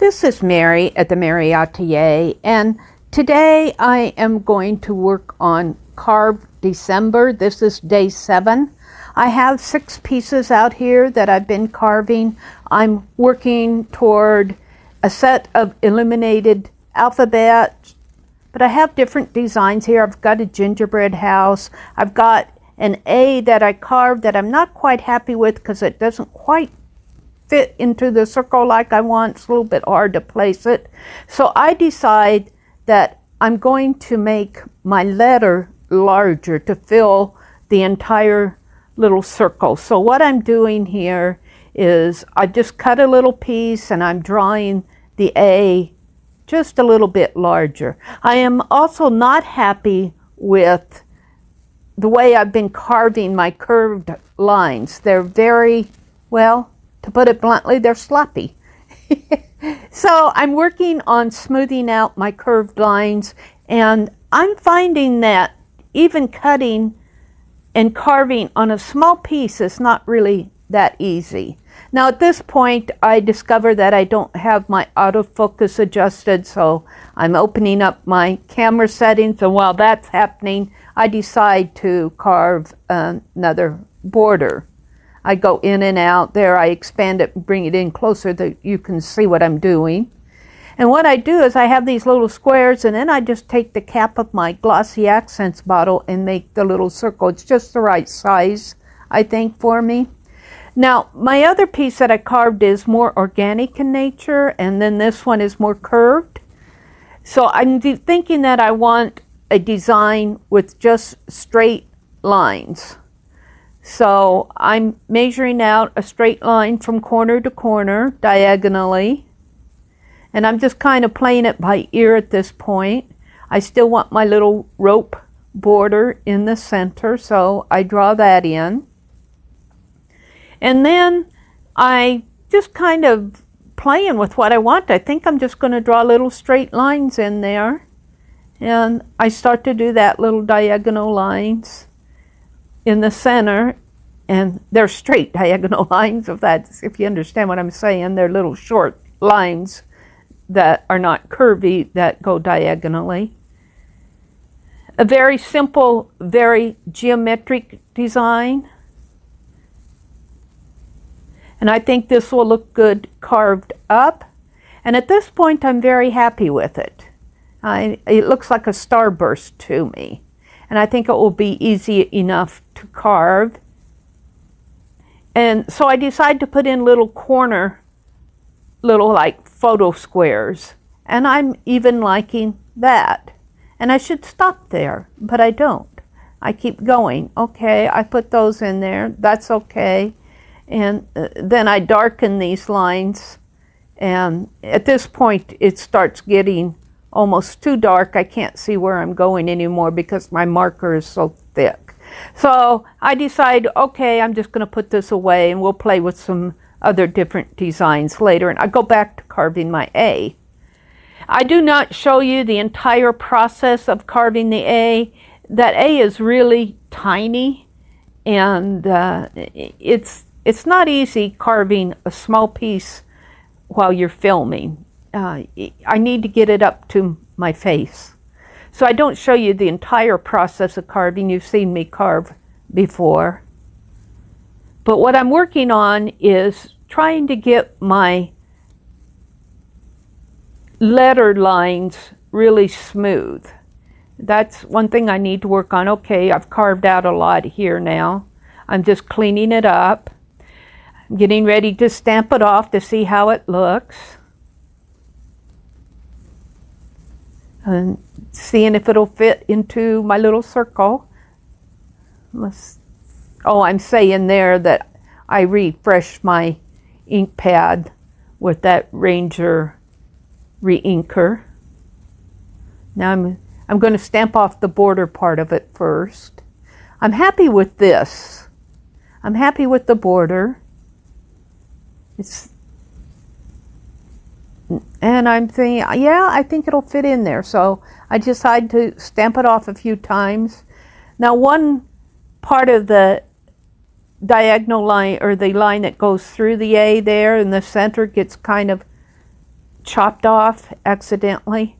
This is Mary at the.meri.atelier, and today I am going to work on Carve December. This is day 7. I have 6 pieces out here that I've been carving. I'm working toward a set of Illuminated Alphabet, but I have different designs here. I've got a gingerbread house. I've got an A that I carved that I'm not quite happy with because it doesn't quite fit into the circle like I want. It's a little bit hard to place it. So I decide that I'm going to make my letter larger to fill the entire little circle. So what I'm doing here is I just cut a little piece and I'm drawing the A just a little bit larger. I am also not happy with the way I've been carving my curved lines. They're very, well, to put it bluntly, they're sloppy. So I'm working on smoothing out my curved lines, and I'm finding that even cutting and carving on a small piece is not really that easy. Now at this point I discover that I don't have my autofocus adjusted, so I'm opening up my camera settings, and while that's happening I decide to carve another border. I go in and out there, I expand it and bring it in closer that you can see what I'm doing. And what I do is I have these little squares, and then I just take the cap of my glossy accents bottle and make the little circle. It's just the right size, I think, for me. Now, my other piece that I carved is more organic in nature, and then this one is more curved. So I'm thinking that I want a design with just straight lines. So I'm measuring out a straight line from corner to corner diagonally, and I'm just kind of playing it by ear at this point. I still want my little rope border in the center, so I draw that in. And then I just kind of playing with what I want. I think I'm just going to draw little straight lines in there, and I start to do that little diagonal lines in the center, and they're straight diagonal lines, if you understand what I'm saying. They're little short lines that are not curvy that go diagonally. A very simple, very geometric design, and I think this will look good carved up, and at this point I'm very happy with it. It looks like a starburst to me, and I think it will be easy enough to carve. And so I decide to put in little corner, little like photo squares, and I'm even liking that. And I should stop there, but I don't. I keep going. Okay, I put those in there, that's okay. And then I darken these lines, and at this point it starts getting almost too dark. I can't see where I'm going anymore because my marker is so thick. So I decide, okay, I'm just going to put this away, and we'll play with some other different designs later. And I go back to carving my A. I do not show you the entire process of carving the A. That A is really tiny, and it's not easy carving a small piece while you're filming. I need to get it up to my face. So I don't show you the entire process of carving. You've seen me carve before. But what I'm working on is trying to get my letter lines really smooth. That's one thing I need to work on. Okay, I've carved out a lot here now. I'm just cleaning it up. I'm getting ready to stamp it off to see how it looks. And seeing if it'll fit into my little circle. Oh, I'm saying there that I refreshed my ink pad with that Ranger re-inker. Now I'm going to stamp off the border part of it first. I'm happy with this. I'm happy with the border. And I'm thinking, yeah, I think it'll fit in there. So I decide to stamp it off a few times. Now one part of the diagonal line, or the line that goes through the A there in the center, gets kind of chopped off accidentally.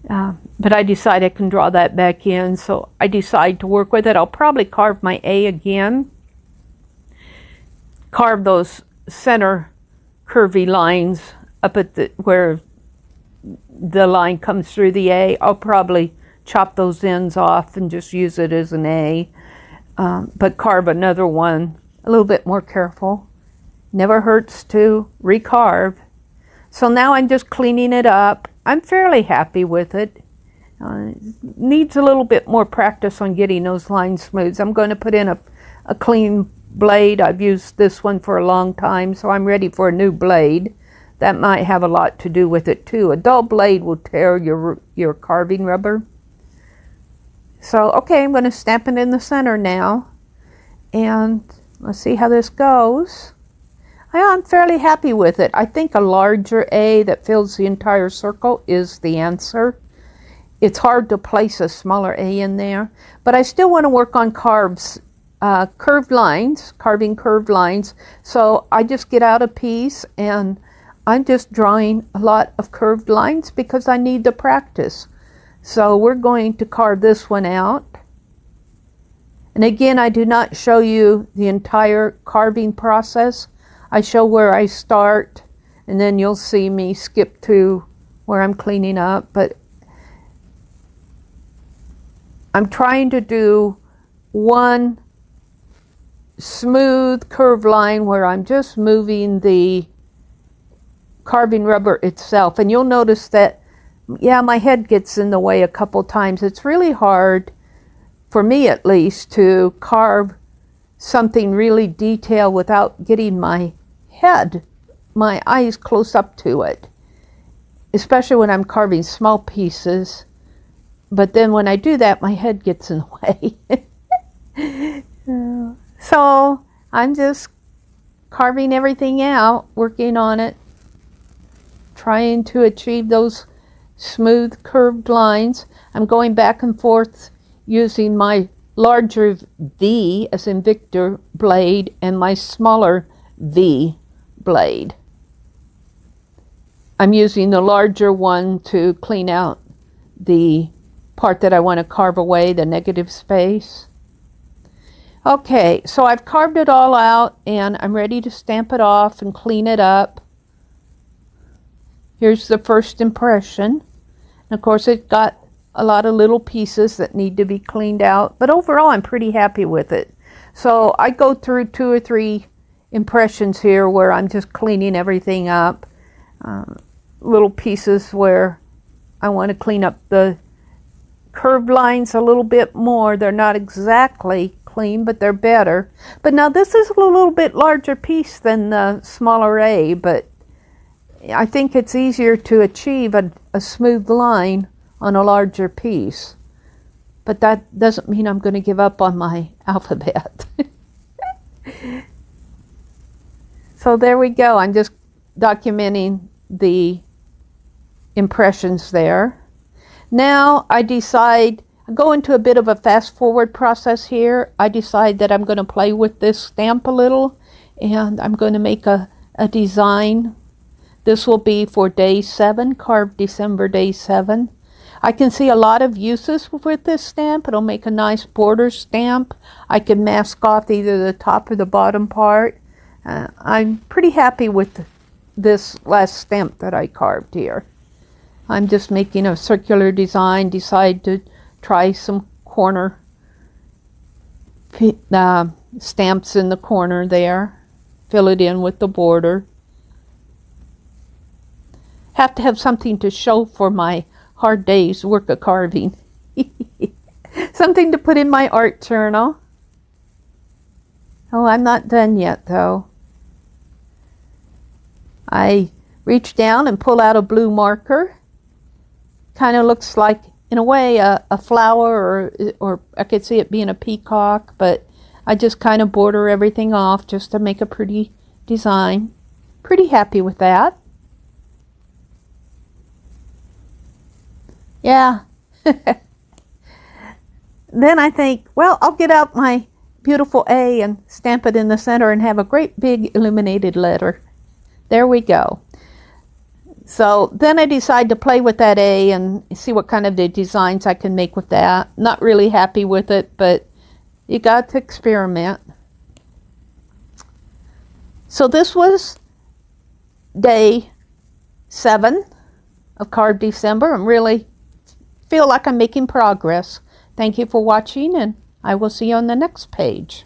But I decide I can draw that back in, so I decide to work with it. I'll probably carve my A again. Carve those center curvy lines up at where the line comes through the A. I'll probably chop those ends off and just use it as an A. But carve another one a little bit more careful. Never hurts to recarve. So now I'm just cleaning it up. I'm fairly happy with it. Needs a little bit more practice on getting those lines smooth. I'm going to put in a clean blade. I've used this one for a long time, so I'm ready for a new blade. That might have a lot to do with it too. A dull blade will tear your carving rubber. So, okay, I'm going to stamp it in the center now. And let's see how this goes. I'm fairly happy with it. I think a larger A that fills the entire circle is the answer. It's hard to place a smaller A in there, but I still want to work on curved lines, carving curved lines. So I just get out a piece and I'm just drawing a lot of curved lines because I need the practice. So we're going to carve this one out. And again, I do not show you the entire carving process. I show where I start, and then you'll see me skip to where I'm cleaning up. But I'm trying to do one smooth curved line where I'm just moving the carving rubber itself. And you'll notice that, yeah, my head gets in the way a couple times. It's really hard, for me at least, to carve something really detailed without getting my head, my eyes close up to it, especially when I'm carving small pieces. But then when I do that, my head gets in the way. So I'm just carving everything out, working on it, trying to achieve those smooth curved lines. I'm going back and forth using my larger V as in Victor blade and my smaller V blade. I'm using the larger one to clean out the part that I want to carve away, the negative space. Okay, so I've carved it all out and I'm ready to stamp it off and clean it up. Here's the first impression. And of course it got a lot of little pieces that need to be cleaned out, but overall I'm pretty happy with it. So I go through 2 or 3 impressions here where I'm just cleaning everything up. Little pieces where I want to clean up the curved lines a little bit more. They're not exactly clean, but they're better. But now this is a little bit larger piece than the smaller A, but I think it's easier to achieve a smooth line on a larger piece. But that doesn't mean I'm going to give up on my alphabet. So there we go. I'm just documenting the impressions there. Now I decide, I go into a bit of a fast forward process here. I decide that I'm going to play with this stamp a little, and I'm going to make a design. This will be for day 7, carved December day 7. I can see a lot of uses with this stamp. It'll make a nice border stamp. I can mask off either the top or the bottom part. I'm pretty happy with this last stamp that I carved here. I'm just making a circular design. Decide to try some corner stamps in the corner there. Fill it in with the border. Have to have something to show for my hard day's work of carving. Something to put in my art journal. Oh, I'm not done yet though. I reach down and pull out a blue marker. Kind of looks like, in a way, a flower, or I could see it being a peacock, but I just kind of border everything off just to make a pretty design. Pretty happy with that. Yeah. Then I think, well, I'll get out my beautiful A and stamp it in the center and have a great big illuminated letter. There we go. So then I decided to play with that A and see what kind of the designs I can make with that. Not really happy with it, but you got to experiment. So this was day 7 of Card December. I really feel like I'm making progress. Thank you for watching, and I will see you on the next page.